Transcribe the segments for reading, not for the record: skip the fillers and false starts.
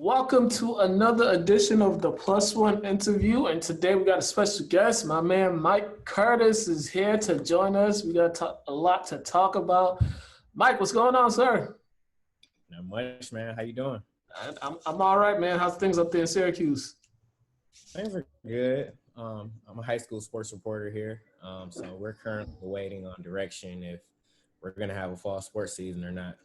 Welcome to another edition of the Plus One interview. And today we got a special guest. My man Mike Curtis is here to join us. We got a lot to talk about. Mike, what's going on, sir? Not much, man. How you doing? I'm all right, man. How's things up there in Syracuse? Things are good. I'm a high school sports reporter here. So we're currently waiting on direction if we're going to have a fall sports season or not.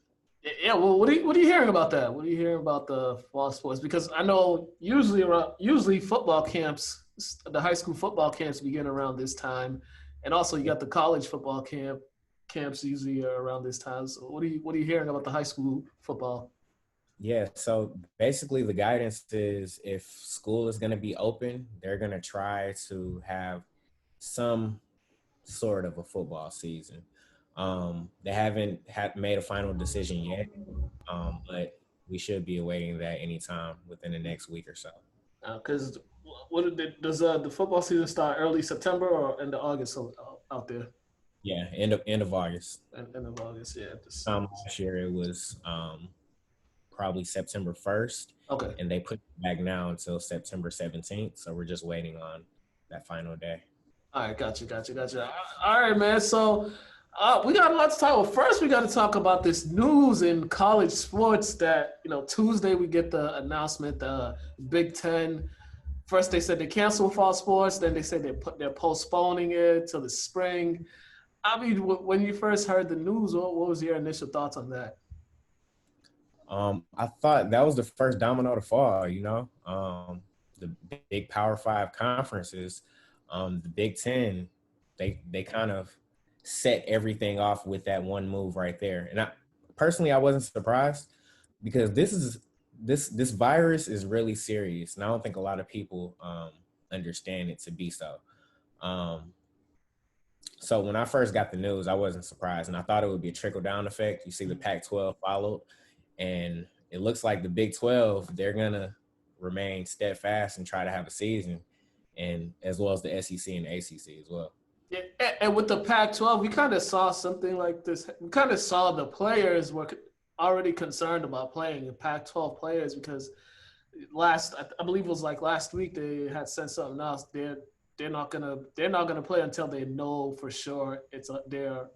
Yeah, well, what are you hearing about that? What are you hearing about the fall sports? Because I know usually football camps, the high school football camps begin around this time, and also you got the college football camps usually around this time. So what are you hearing about the high school football? Yeah, so basically the guidance is if school is going to be open, they're going to try to have some sort of a football season. They haven't made a final decision yet, but we should be awaiting that anytime within the next week or so. Because does the football season start early September or end of August out there? Yeah, end of August. End of August, yeah. Last year it was probably September 1st. Okay. And they put it back now until September 17th. So we're just waiting on that final day. All right, gotcha. All right, man. So we got a lot to talk about. First, we got to talk about this news in college sports that, Tuesday we get the announcement, the Big Ten. First, they said they canceled fall sports. Then they said they're postponing it till the spring. I mean, when you first heard the news, what was your initial thoughts on that? I thought that was the first domino to fall, the big Power 5 conferences, the Big Ten, they kind of set everything off with that one move right there. And I wasn't surprised because this virus is really serious. And I don't think a lot of people understand it to be so. So when I first got the news, I wasn't surprised. And I thought it would be a trickle-down effect. You see the Pac-12 followed. And it looks like the Big 12, they're going to remain steadfast and try to have a season, and as well as the SEC and the ACC as well. Yeah, and with the Pac-12, we kind of saw something like this. We kind of saw the players were already concerned about playing the Pac-12 players because I believe it was like last week they had said something else. They're not gonna play until they know for sure their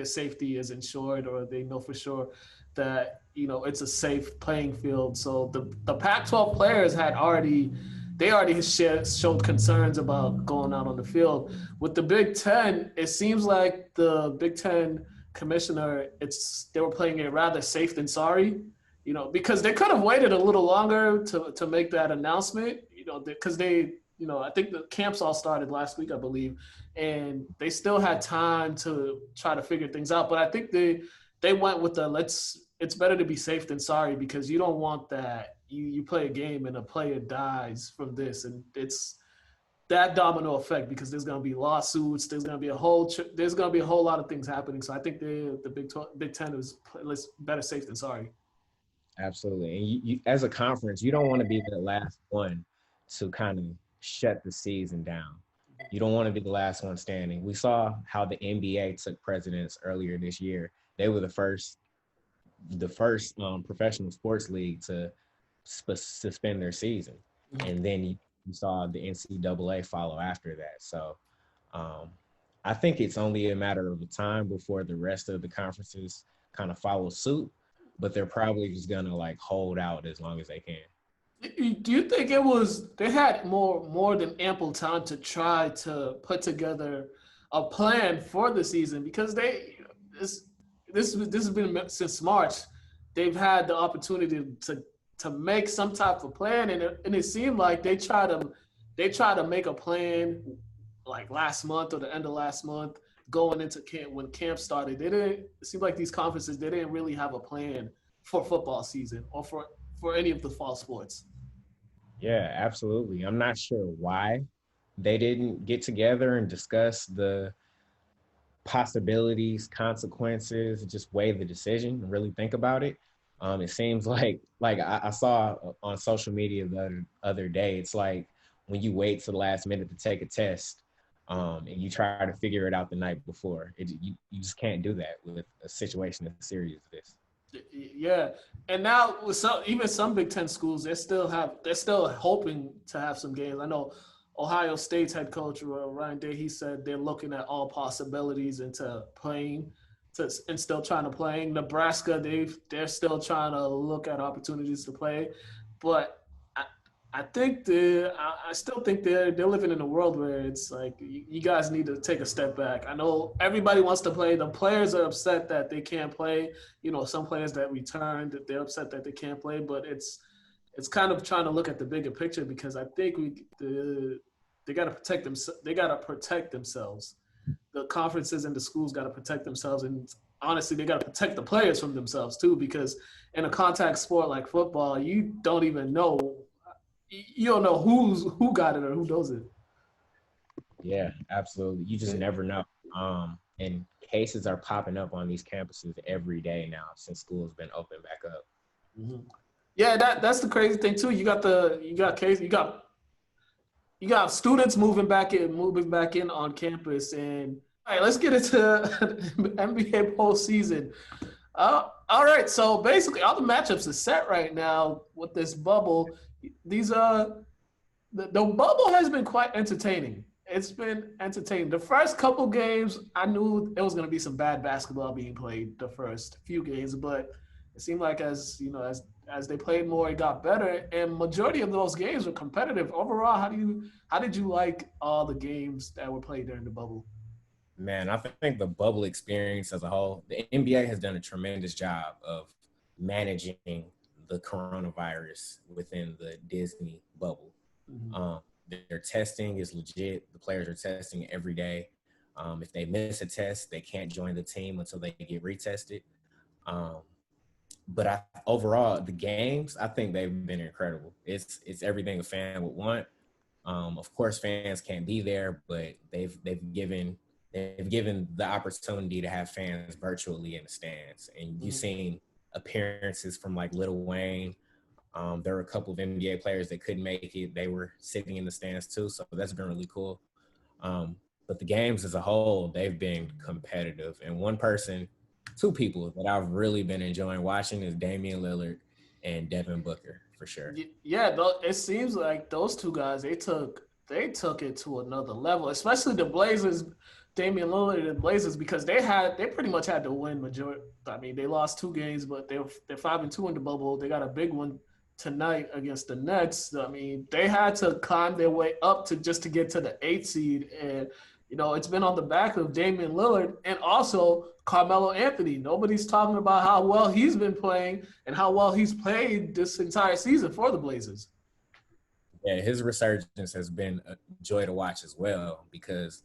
safety is insured, or they know for sure that it's a safe playing field. So the Pac-12 players had already showed concerns about going out on the field. With the Big Ten, it seems like the Big Ten commissioner, they were playing it rather safe than sorry, because they could have waited a little longer to make that announcement, because I think the camps all started last week, I believe, and they still had time to try to figure things out. But I think they went with it's better to be safe than sorry, because you don't want that you play a game and a player dies from this, and it's that domino effect, because there's going to be lawsuits, there's going to be a whole lot of things happening. So I think the Big Ten is better safe than sorry. Absolutely. And you as a conference, you don't want to be the last one to kind of shut the season down. You don't want to be the last one standing. We saw how the NBA took precedence earlier this year. They were the first professional sports league to suspend their season. And then you saw the NCAA follow after that. So I think it's only a matter of time before the rest of the conferences kind of follow suit, but they're probably just going to hold out as long as they can. Do you think they had more than ample time to try to put together a plan for the season? Because this has been since March. They've had the opportunity to make some type of plan, and it seemed like they tried to make a plan like last month or the end of last month, going into camp when camp started. It seemed like these conferences, they didn't really have a plan for football season or for any of the fall sports. Yeah, absolutely. I'm not sure why they didn't get together and discuss the possibilities, consequences, just weigh the decision and really think about it. It seems like I saw on social media the other day, it's like when you wait to the last minute to take a test and you try to figure it out the night before. You just can't do that with a situation as serious as this. Yeah, and now with even some Big Ten schools, they're still hoping to have some games. I know Ohio State's head coach Ryan Day, he said they're looking at all possibilities into playing, and still trying to play. Nebraska, they're still trying to look at opportunities to play, but I think I still think they're living in a world where it's like you guys need to take a step back. I know everybody wants to play. The players are upset that they can't play. Some players that returned, they're upset that they can't play. But it's kind of trying to look at the bigger picture, because I think they got to protect them. They got to protect themselves. The conferences and the schools got to protect themselves, and honestly, they got to protect the players from themselves too. Because in a contact sport like football, you don't even know. You don't know who got it or who doesn't. Yeah, absolutely. You just never know. And cases are popping up on these campuses every day now since school's been open back up. Mm-hmm. Yeah, that's the crazy thing too. You got students moving back in on campus. And all right, let's get into NBA postseason. All right, so basically all the matchups are set right now with this bubble. These the bubble has been quite entertaining. It's been entertaining. The first couple games, I knew it was going to be some bad basketball being played the first few games, but it seemed like as they played more, it got better. And majority of those games were competitive. Overall, how did you like all the games that were played during the bubble? Man, I think the bubble experience as a whole, the NBA has done a tremendous job of managing the coronavirus within the Disney bubble. Mm-hmm. Their testing is legit. The players are testing every day. If they miss a test, they can't join the team until they get retested. But overall, the games, I think they've been incredible. It's everything a fan would want. Of course, fans can't be there, but they've given the opportunity to have fans virtually in the stands. And you've seen appearances from like Lil Wayne. There were a couple of NBA players that couldn't make it. They were sitting in the stands too. So that's been really cool. But the games as a whole, they've been competitive. And two people that I've really been enjoying watching is Damian Lillard and Devin Booker, for sure. Yeah, it seems like those two guys, they took it to another level, especially the Blazers, Damian Lillard and Blazers, because they pretty much had to win majority. I mean, they lost 2 games, but they're 5-2 in the bubble. They got a big one tonight against the Nets. I mean, they had to climb their way up to get to the 8th seed. And, it's been on the back of Damian Lillard and also Carmelo Anthony. Nobody's talking about how well he's been playing and how well he's played this entire season for the Blazers. Yeah, his resurgence has been a joy to watch as well, because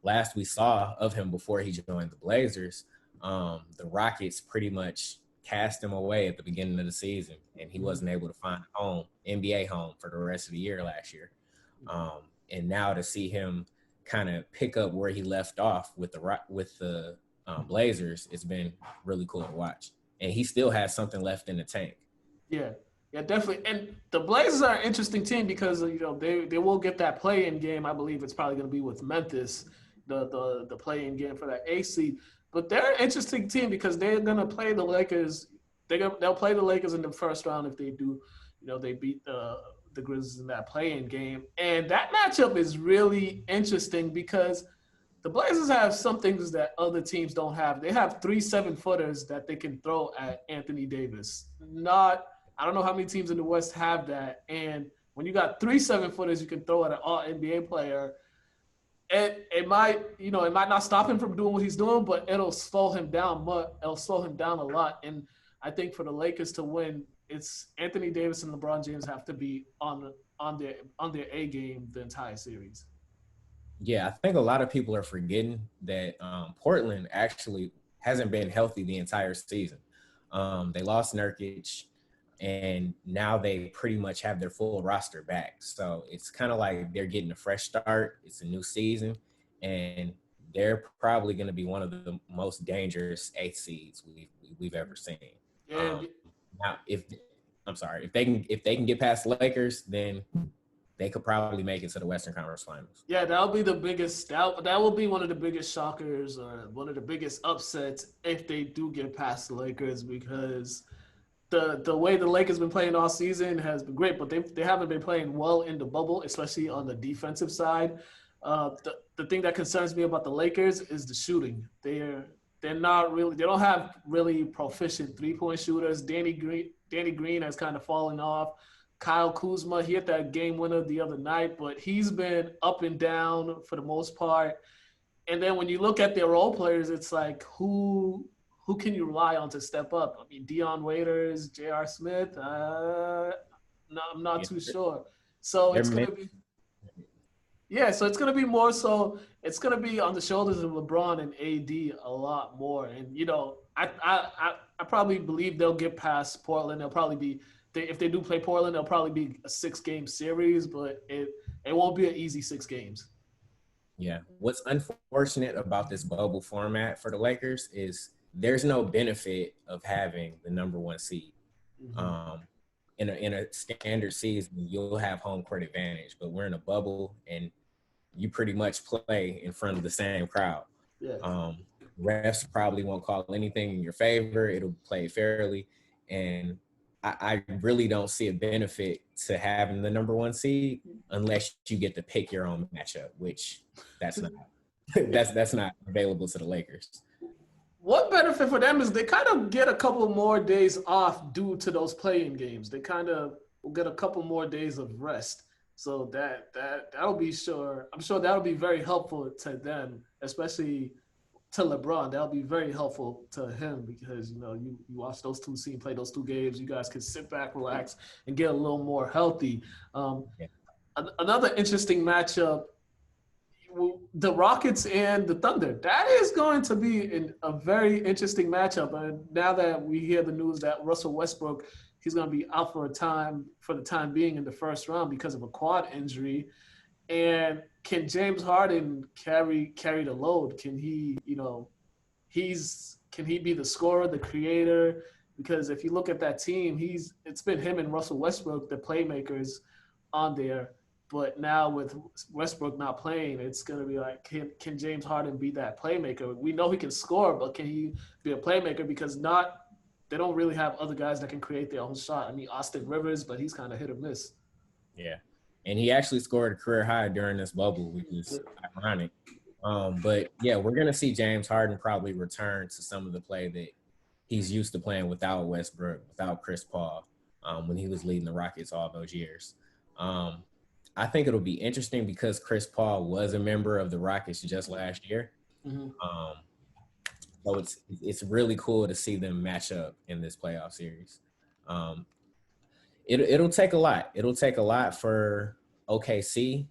last we saw of him before he joined the Blazers, the Rockets pretty much cast him away at the beginning of the season, and he wasn't able to find a home, NBA home, for the rest of the year last year. And now to see him kind of pick up where he left off with the Blazers, it's been really cool to watch. And he still has something left in the tank. Yeah, definitely. And the Blazers are an interesting team because they will get that play-in game. I believe it's probably going to be with Memphis, the play-in game for that 8th seed. But they're an interesting team because they're going to play the Lakers. They'll play the Lakers in the first round if they do. They beat the Grizzlies in that play-in game. And that matchup is really interesting because the Blazers have some things that other teams don't have. They have 3 7-footers that they can throw at Anthony Davis. I don't know how many teams in the West have that. And when you got 3 7-footers you can throw at an all-NBA player, it might not stop him from doing what he's doing, but it'll slow him down. It'll slow him down a lot. And I think for the Lakers to win, it's Anthony Davis and LeBron James have to be on their A game the entire series. Yeah, I think a lot of people are forgetting that Portland actually hasn't been healthy the entire season. They lost Nurkic, and now they pretty much have their full roster back. So it's kind of like they're getting a fresh start. It's a new season, and they're probably going to be one of the most dangerous 8th seeds we've ever seen. Yeah. Now, if they can get past the Lakers, then they could probably make it to the Western Conference Finals. Yeah, that'll be the biggest. That will be one of the biggest shockers or one of the biggest upsets if they do get past the Lakers, because the way the Lakers been playing all season has been great, but they haven't been playing well in the bubble, especially on the defensive side. The thing that concerns me about the Lakers is the shooting. They're not really, they don't have really proficient 3-point shooters. Danny Green has kind of fallen off. Kyle Kuzma, he hit that game winner the other night, but he's been up and down for the most part. And then when you look at their role players, it's like who can you rely on to step up? I mean, Dion Waiters, J.R. Smith. No, I'm not too sure. So it's gonna be, so it's gonna be more so. It's gonna be on the shoulders of LeBron and AD a lot more. And I probably believe they'll get past Portland. They'll probably be if they do play Portland, they'll probably be a 6-game series, but it won't be an easy 6 games. Yeah. What's unfortunate about this bubble format for the Lakers is there's no benefit of having the number 1 seed. Mm-hmm. In a standard season, you'll have home court advantage, but we're in a bubble and you pretty much play in front of the same crowd. Yeah. Refs probably won't call anything in your favor. It'll play fairly. And I really don't see a benefit to having the number 1 seed unless you get to pick your own matchup, which that's not available to the Lakers. What benefit for them is they kind of get a couple more days off due to those playing games. They kind of will get a couple more days of rest. So that'll be sure. I'm sure that'll be very helpful to them, especially to LeBron. That'll be very helpful to him because, you watch those 2 teams play those 2 games. You guys can sit back, relax, and get a little more healthy. Another interesting matchup, the Rockets and the Thunder. That is going to be a very interesting matchup. And now that we hear the news that Russell Westbrook, he's going to be out for the time being in the first round because of a quad injury. And can James Harden carry the load? Can he, can he be the scorer, the creator? Because if you look at that team, it's been him and Russell Westbrook, the playmakers on there. But now with Westbrook not playing, it's going to be like, can James Harden be that playmaker? We know he can score, but can he be a playmaker? Because they don't really have other guys that can create their own shot. I mean, Austin Rivers, but he's kind of hit or miss. Yeah. And he actually scored a career high during this bubble, which is ironic. But, yeah, we're going to see James Harden probably return to some of the play that he's used to playing without Westbrook, without Chris Paul, when he was leading the Rockets all those years. I think it'll be interesting because Chris Paul was a member of the Rockets just last year. Mm-hmm. So it's really cool to see them match up in this playoff series. It'll take a lot. It'll take a lot for OKC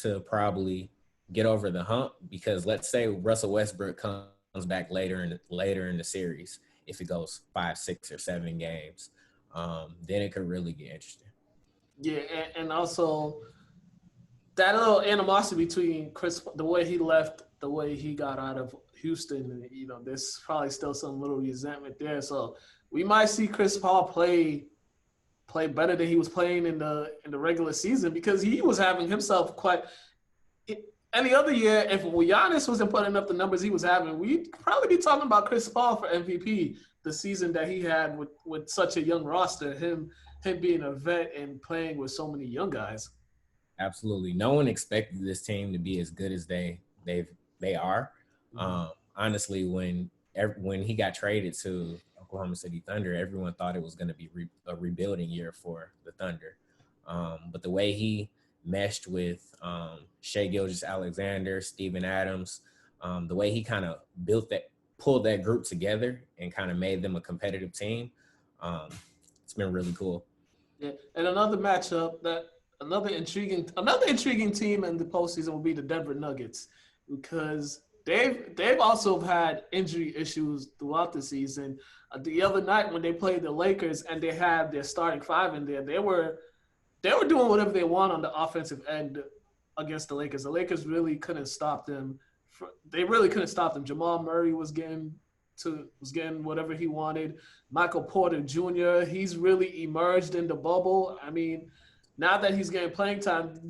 to probably get over the hump because let's say Russell Westbrook comes back later in the series. If it goes 5, 6, or 7 games, then it could really get interesting. Yeah, and also that little animosity between Chris, the way he left, the way he got out of Houston, there's probably still some little resentment there. So we might see Chris Paul play better than he was playing in the regular season because he was having himself quite. Any other year, if Giannis wasn't putting up the numbers he was having, we'd probably be talking about Chris Paul for MVP the season that he had with such a young roster, him being a vet and playing with so many young guys. Absolutely. No one expected this team to be as good as they are. Mm-hmm. Honestly, when he got traded to Oklahoma City Thunder, everyone thought it was going to be a rebuilding year for the Thunder. But the way he meshed with Shai Gilgeous-Alexander, Steven Adams, the way he kind of pulled that group together and kind of made them a competitive team, it's been really cool. Yeah, and another matchup another intriguing team in the postseason will be the Denver Nuggets because they've also had injury issues throughout the season. The other night when they played the Lakers and they had their starting 5 in there, they were doing whatever they want on the offensive end against the Lakers. The Lakers really couldn't stop them. They really couldn't stop them. Jamal Murray was getting whatever he wanted. Michael Porter Jr., he's really emerged in the bubble. I mean, now that he's getting playing time,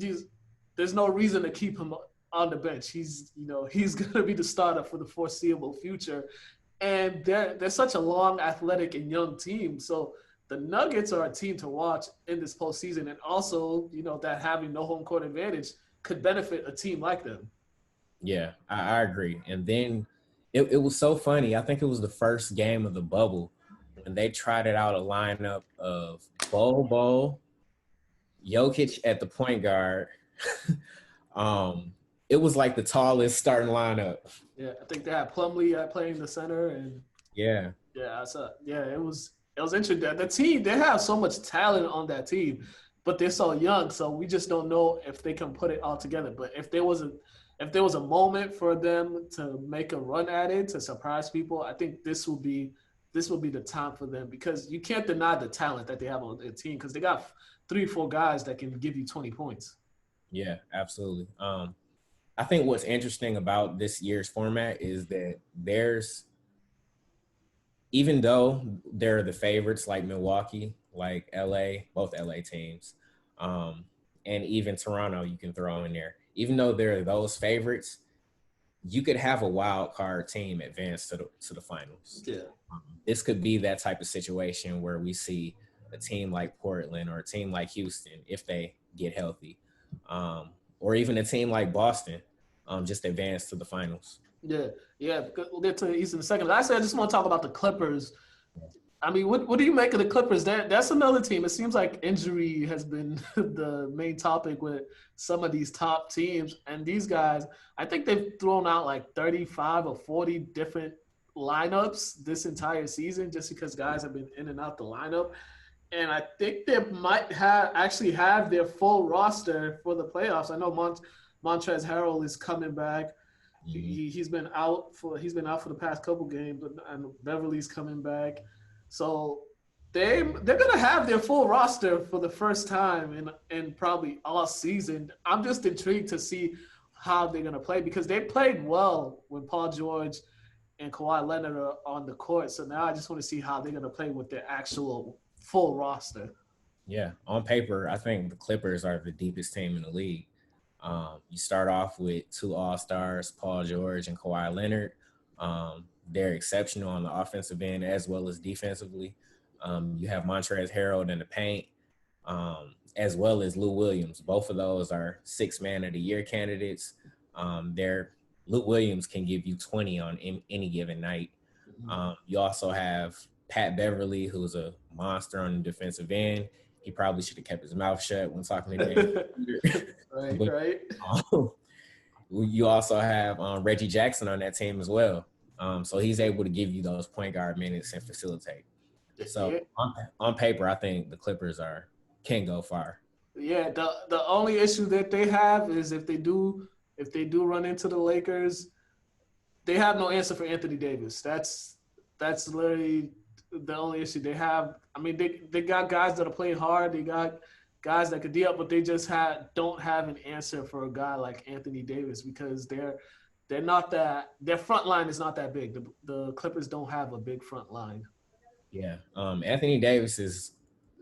there's no reason to keep him on the bench. He's going to be the starter for the foreseeable future. And they're such a long, athletic, and young team. So the Nuggets are a team to watch in this postseason, and also, that having no home court advantage could benefit a team like them. Yeah, I agree. And then it was so funny. I think it was the first game of the bubble when they trotted out a lineup of Bol, Jokic at the point guard. It was like the tallest starting lineup. Yeah, I think they had Plumlee playing the center, and Yeah, it was interesting. The team, they have so much talent on that team, but they're so young, so we just don't know if they can put it all together. But if there was a moment for them to make a run at it to surprise people, I think this will be the time for them, because you can't deny the talent that they have on their team, because they got 3-4 guys that can give you 20 points. yeah, absolutely. I think what's interesting about this year's format is that even though they're the favorites like Milwaukee, like LA, both LA teams, and even Toronto you can throw in there. Even though they're those favorites, you could have a wild card team advance to the finals. Yeah. This could be that type of situation where we see a team like Portland or a team like Houston, if they get healthy, or even a team like Boston, just advance to the finals. Yeah. We'll get to the East in a second. Lastly, I just want to talk about the Clippers. I mean, what do you make of the Clippers? That's another team. It seems like injury has been the main topic with some of these top teams. And these guys, I think they've thrown out like 35 or 40 different lineups this entire season, just because guys have been in and out the lineup. And I think they might actually have their full roster for the playoffs. I know Montrezl Harrell is coming back. He's been out for the past couple games, and Beverly's coming back. So they're gonna have their full roster for the first time in probably all season. I'm just intrigued to see how they're gonna play, because they played well when Paul George and Kawhi Leonard are on the court. So now I just want to see how they're gonna play with their actual full roster. Yeah, on paper, I think the Clippers are the deepest team in the league. You start off with 2 All-Stars, Paul George and Kawhi Leonard. They're exceptional on the offensive end as well as defensively. You have Montrezl Harrell in the paint, as well as Lou Williams. Both of those are 6 Man of the Year candidates. Lou Williams can give you 20 on any given night. You also have Pat Beverly, who's a monster on the defensive end. He probably should have kept his mouth shut when talking to Damian. Right. You also have Reggie Jackson on that team as well. So he's able to give you those point guard minutes and facilitate. So on paper, I think the Clippers can go far. Yeah, the only issue that they have is if they do run into the Lakers, they have no answer for Anthony Davis. That's literally the only issue they have. I mean, they got guys that are playing hard. They got guys that could D up, but they just don't have an answer for a guy like Anthony Davis, because they're not that, their front line is not that big. The Clippers don't have a big front line. Yeah. Anthony Davis is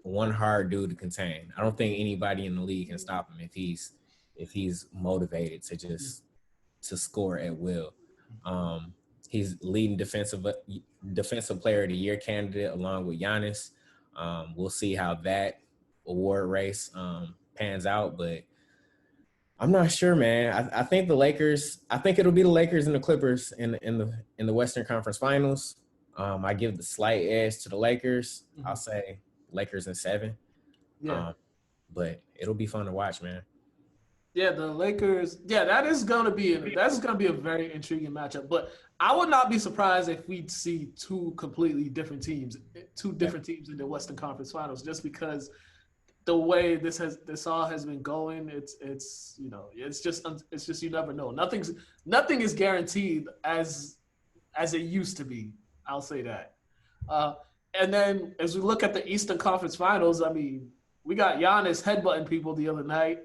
one hard dude to contain. I don't think anybody in the league can stop him if he's motivated to score at will. He's leading defensive player of the year candidate along with Giannis. We'll see how that award race pans out, but I'm not sure, man. I think the Lakers. I think it'll be the Lakers and the Clippers in the Western Conference Finals. I give the slight edge to the Lakers. I'll say Lakers in 7. Yeah, but it'll be fun to watch, man. Yeah, the Lakers. Yeah, that's gonna be a very intriguing matchup. But I would not be surprised if we see 2 completely different teams, teams in the Western Conference Finals, just because the way this all has been going. It's just you never know. Nothing is guaranteed as it used to be. I'll say that. And then as we look at the Eastern Conference Finals, I mean, we got Giannis headbutting people the other night.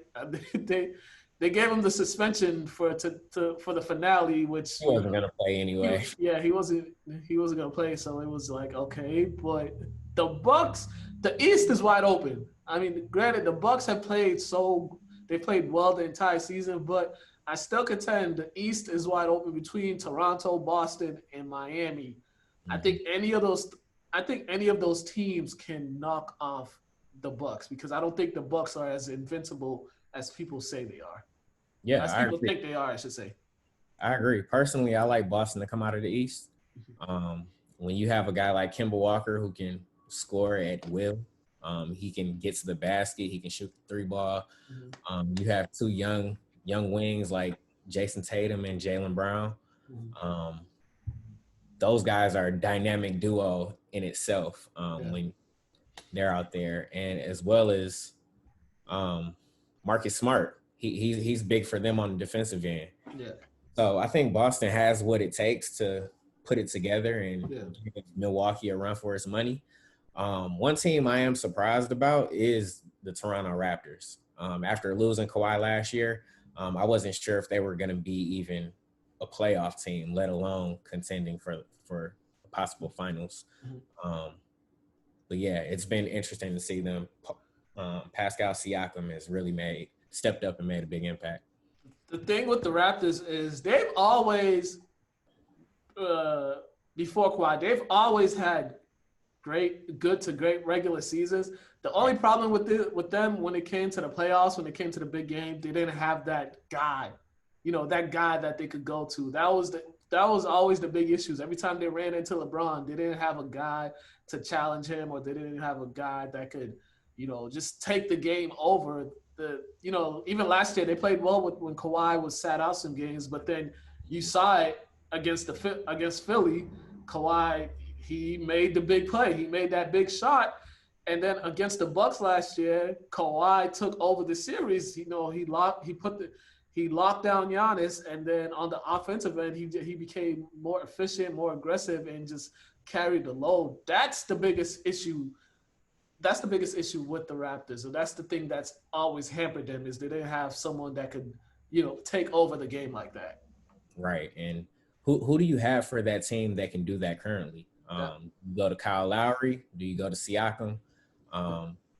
They gave him the suspension for the finale, which he wasn't gonna play anyway. He wasn't gonna play, so it was like, okay. But the Bucks, the East is wide open. I mean, granted, the Bucks have played well the entire season, but I still contend the East is wide open between Toronto, Boston, and Miami. I think any of those any of those teams can knock off the Bucks because I don't think the Bucks are as invincible as people say they are. Yeah, As I people agree. think they are, I should say. I agree. Personally, I like Boston to come out of the East. When you have a guy like Kemba Walker who can score at will, he can get to the basket, he can shoot the three ball. You have two young wings like Jason Tatum and Jaylen Brown. Those guys are a dynamic duo in itself when they're out there, and as well as Marcus Smart. He's big for them on the defensive end. Yeah. So I think Boston has what it takes to put it together and give Milwaukee a run for its money. One team I am surprised about is the Toronto Raptors. After losing Kawhi last year, I wasn't sure if they were going to be even a playoff team, let alone contending for possible finals. But yeah, it's been interesting to see them. Pascal Siakam has really stepped up and made a big impact. The thing with the Raptors is they've always, before Kawhi, they've always had good to great regular seasons. The only problem with them when it came to the playoffs, when it came to the big game, they didn't have that guy, that guy that they could go to. That was always the big issues. Every time they ran into LeBron, they didn't have a guy to challenge him, or they didn't have a guy that could, just take the game over. Even last year they played well when Kawhi was sat out some games, but then you saw it against Philly. Kawhi, he made the big play. He made that big shot. And then against the Bucks last year, Kawhi took over the series. He locked down Giannis, and then on the offensive end, he became more efficient, more aggressive, and just carried the load. That's the biggest issue. That's the biggest issue with the Raptors. So that's the thing that's always hampered them, is they didn't have someone that could, take over the game like that. Right. And who do you have for that team that can do that currently? You go to Kyle Lowry? Do you go to Siakam?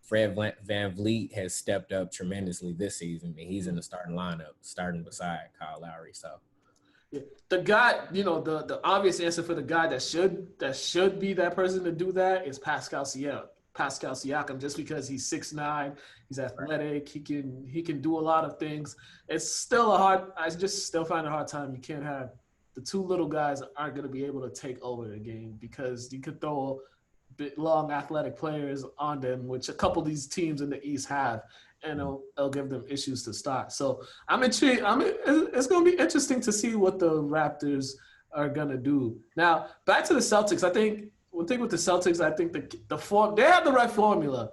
Fred VanVleet has stepped up tremendously this season. He's in the starting lineup, starting beside Kyle Lowry. So the guy, the obvious answer for the guy that should be that person to do that is Pascal Siakam, just because he's 6'9", he's athletic, he can do a lot of things. It's still I just still find it a hard time. You can't have the two little guys aren't going to be able to take over the game, because you could throw long athletic players on them, which a couple of these teams in the East have, and it'll give them issues to start. So I'm intrigued. It's going to be interesting to see what the Raptors are going to do. Now, back to the Celtics. I think one thing with the Celtics, I think they have the right formula.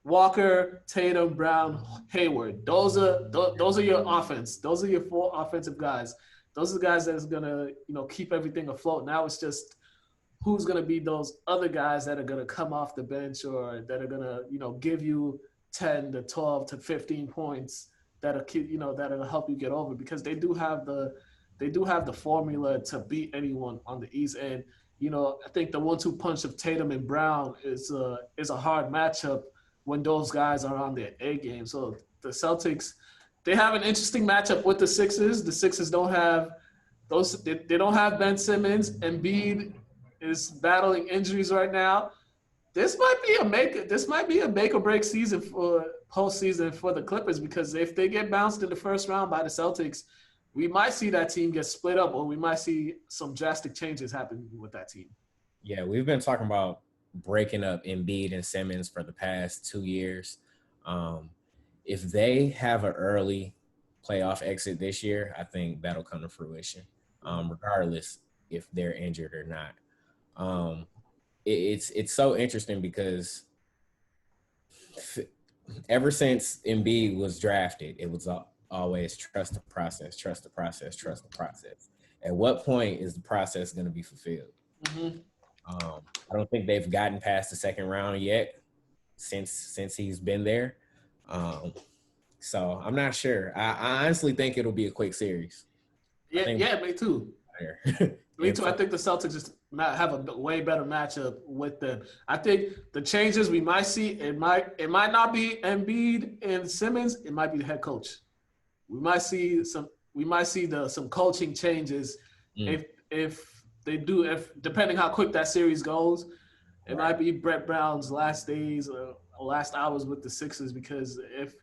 Walker, Tatum, Brown, Hayward. Those are your offense. Those are your four offensive guys. Those are the guys that's gonna, keep everything afloat. Now it's just who's gonna be those other guys that are gonna come off the bench, or that are gonna, give you 10 to 12 to 15 points that'll help you get over, because they do have the formula to beat anyone on the East. And I think the 1-2 punch of Tatum and Brown is a hard matchup when those guys are on their A game. So the Celtics, they have an interesting matchup with the Sixers. The Sixers don't have they don't have Ben Simmons. Embiid is battling injuries right now. This might be a make or break season for postseason for the Clippers, because if they get bounced in the first round by the Celtics, we might see that team get split up, or we might see some drastic changes happen with that team. Yeah, we've been talking about breaking up Embiid and Simmons for the past 2 years. If they have an early playoff exit this year, I think that'll come to fruition, regardless if they're injured or not. It's so interesting because ever since Embiid was drafted, it was always trust the process, trust the process, trust the process. At what point is the process going to be fulfilled? I don't think they've gotten past the second round yet since he's been there. So I'm not sure. I honestly think it'll be a quick series. Yeah, me too. Me too. I think the Celtics just have a way better matchup with them. I think the changes we might see, it might not be Embiid and Simmons. It might be the head coach. We might see some coaching changes if they do, if depending how quick that series goes, it Right. might be Brett Brown's last days or last hours with the Sixers, because if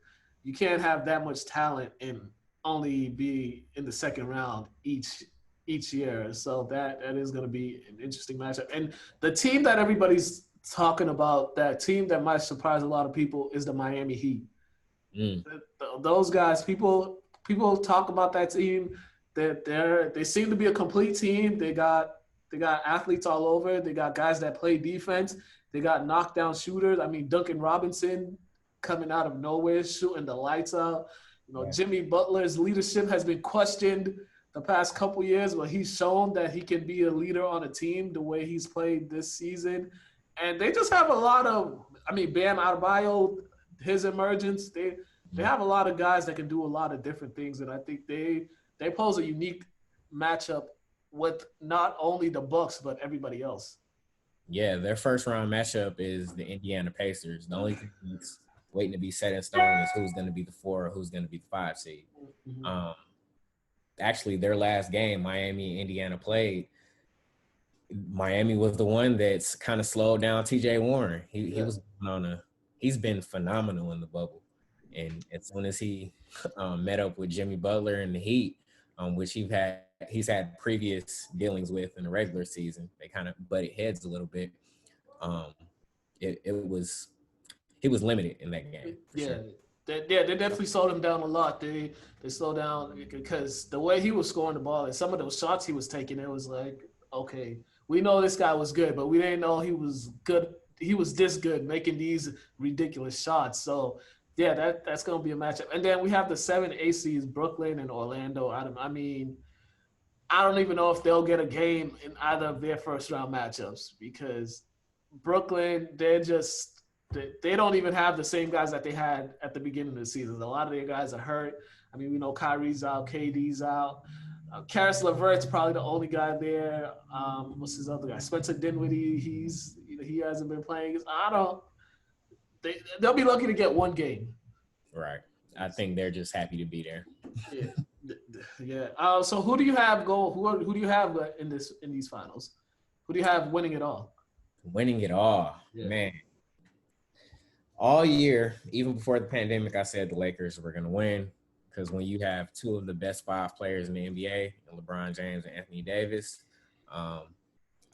you can't have that much talent and only be in the second round each year, so that is going to be an interesting matchup. And the team that everybody's talking about, that team that might surprise a lot of people, is the Miami Heat. Mm. Those guys, people talk about that team. They seem to be a complete team. They got athletes all over. They got guys that play defense. They got knockdown shooters. I mean, Duncan Robinson coming out of nowhere, shooting the lights out. Yeah. Jimmy Butler's leadership has been questioned the past couple years, but he's shown that he can be a leader on a team the way he's played this season. And they just have a lot of, Bam Adebayo, his emergence. They have a lot of guys that can do a lot of different things, and I think they pose a unique matchup with not only the Bucks but everybody else. Yeah, their first round matchup is the Indiana Pacers. The only thing that's waiting to be set in stone is who's going to be the 4 or who's going to be the 5 seed. Mm-hmm. Actually, their last game, Miami and Indiana played, Miami was the one that's kind of slowed down TJ Warren. He's been phenomenal in the bubble. And as soon as he met up with Jimmy Butler and the Heat, which he's had previous dealings with in the regular season, they kind of butted heads a little bit. He was limited in that game. Sure. They definitely slowed him down a lot. They slowed down because the way he was scoring the ball and some of those shots he was taking, it was like, okay, we know this guy was good, but we didn't know he was good. He was this good making these ridiculous shots. So yeah, that's going to be a matchup. And then we have the 7 ACs, Brooklyn and Orlando. I don't even know if they'll get a game in either of their first round matchups, because Brooklyn, they don't even have the same guys that they had at the beginning of the season. A lot of their guys are hurt. We know Kyrie's out, KD's out. Karis LeVert's probably the only guy there. What's his other guy? Spencer Dinwiddie. He hasn't been playing. They'll be lucky to get one game. Right. I think they're just happy to be there. Yeah. So who do you have Who do you have in these finals? Who do you have winning it all? Winning it all, man. All year, even before the pandemic, I said the Lakers were going to win, because when you have 2 of the best 5 players in the NBA, LeBron James and Anthony Davis, I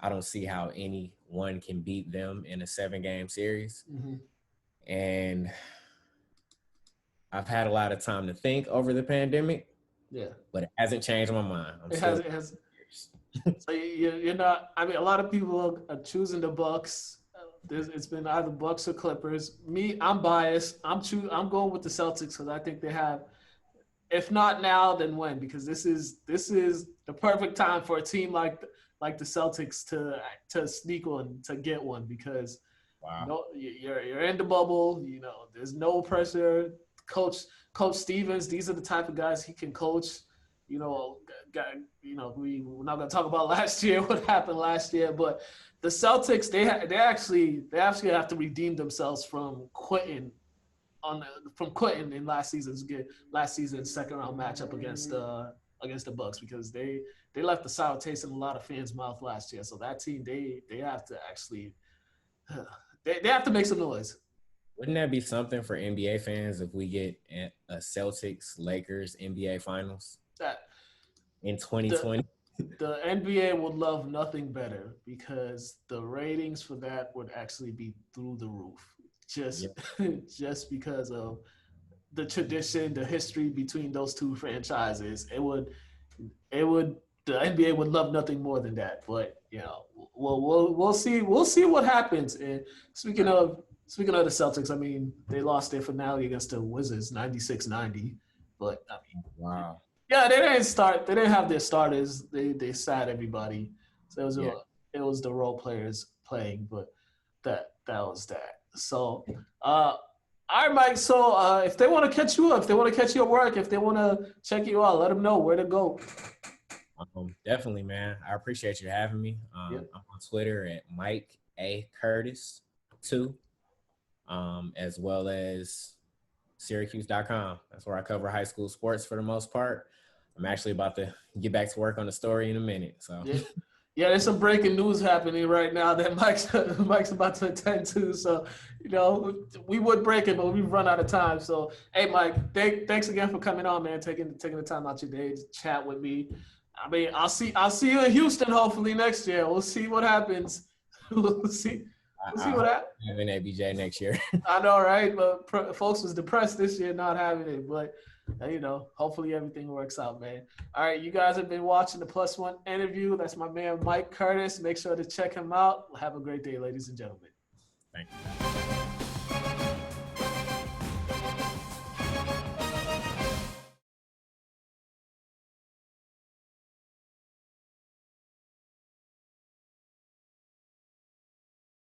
don't see how anyone can beat them in a 7-game series. Mm-hmm. And I've had a lot of time to think over the pandemic. Yeah. But it hasn't changed my mind. It has. So you're not. A lot of people are choosing the Bucks. It's been either Bucks or Clippers. Me, I'm biased. I'm going with the Celtics, because I think they have. If not now, then when? Because this is the perfect time for a team like the Celtics to sneak one, to get one, because you're in the bubble. There's no pressure. Coach Stevens, these are the type of guys he can coach. We're not going to talk about last year, what happened last year, but the Celtics, they actually have to redeem themselves from quitting in last season's second round matchup against the Bucks, because they left the sour taste in a lot of fans' mouth last year. So that team, they have to actually they have to make some noise. Wouldn't that be something for NBA fans if we get a Celtics-Lakers NBA Finals in 2020? The NBA would love nothing better, because the ratings for that would actually be through the roof. Just because of the tradition, the history between those two franchises. The NBA would love nothing more than that. But we'll see what happens. And speaking of the Celtics, they lost their finale against the Wizards 96-90. But wow. Yeah, they didn't have their starters. They sat everybody. So it was the role players playing, but that was that. So all right, Mike. So if they want to catch you up, if they want to catch your work, if they want to check you out, let them know where to go. Definitely, man. I appreciate you having me. I'm on Twitter at Mike A. Curtis 2, as well as SyracuseDotCom. That's where I cover high school sports for the most part. I'm actually about to get back to work on the story in a minute. So Yeah, there's some breaking news happening right now that Mike's about to attend to. So, we would break it, but we've run out of time. So, hey, Mike, thanks again for coming on, man. Taking the time out your day to chat with me. I mean, I'll see you in Houston hopefully next year. We'll see what happens. We'll see what happens. Having ABJ next year. I know, right? But folks was depressed this year not having it, but. Hopefully everything works out, man. All right, you guys have been watching the Plus One interview. That's my man, Mike Curtis. Make sure to check him out. Have a great day, ladies and gentlemen. Thank you.